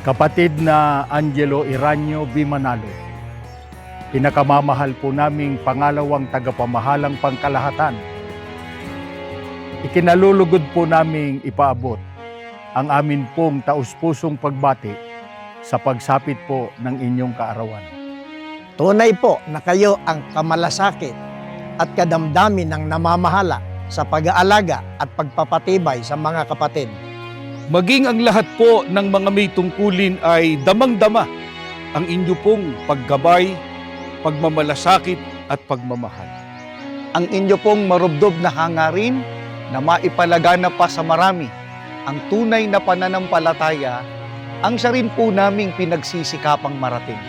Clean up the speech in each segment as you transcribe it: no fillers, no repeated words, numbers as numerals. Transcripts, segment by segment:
Kapatid na Angelo Iranio B. Manalo, pinakamamahal po naming pangalawang tagapamahalang pangkalahatan, ikinalulugod po naming ipaabot ang amin pong taus-pusong pagbati sa pagsapit po ng inyong kaarawan. Tunay po na kayo ang kamalasakit at kadamdamin ng namamahala sa pag-aalaga at pagpapatibay sa mga kapatid. Maging ang lahat po ng mga may tungkulin ay damang-dama ang inyo pong paggabay, pagmamalasakit at pagmamahal. Ang inyo pong marubdob na hangarin na maipalaganap pa sa marami ang tunay na pananampalataya ang siya rin po naming pinagsisikapang marating.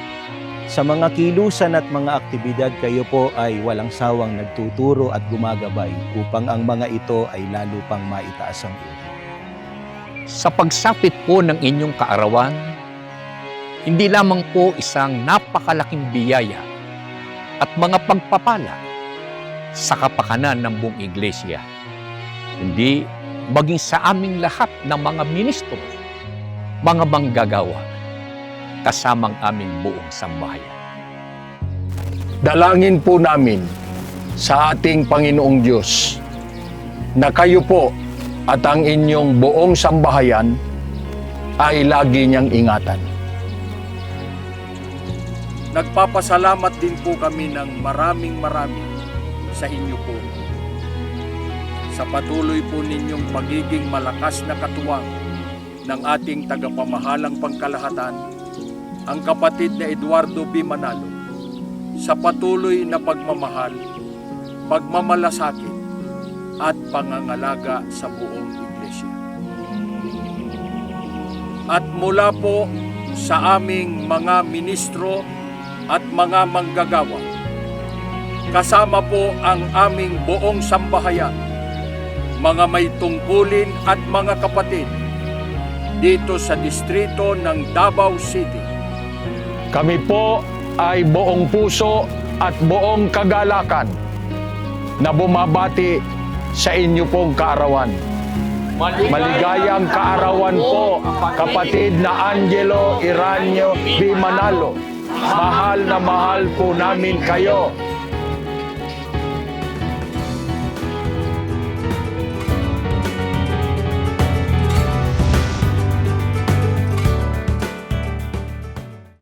Sa mga kilusan at mga aktibidad, kayo po ay walang sawang nagtuturo at gumagabay upang ang mga ito ay lalo pang maitaas ang uri. Sa pagsapit po ng inyong kaarawan, hindi lamang po isang napakalaking biyaya at mga pagpapala sa kapakanan ng buong iglesia, kundi maging sa aming lahat ng mga ministro, mga manggagawa, kasamang aming buong sambahayan. Dalangin po namin sa ating Panginoong Diyos na kayo po at ang inyong buong sambahayan ay lagi niyang ingatan. Nagpapasalamat din po kami ng maraming sa inyo po sa patuloy po ninyong pagiging malakas na katuwang ng ating tagapamahalang pangkalahatan, ang kapatid na Eduardo B. Manalo, sa patuloy na pagmamahal, pagmamalasakit at pangangalaga sa buong iglesia. At mula po sa aming mga ministro at mga manggagawa, kasama po ang aming buong sambahayan, mga may tungkulin at mga kapatid dito sa distrito ng Davao City. Kami po ay buong puso at buong kagalakan na bumabati sa inyo pong kaarawan. Maligayang kaarawan po, kapatid na Angelo Iranio B. Manalo. Mahal na mahal po namin kayo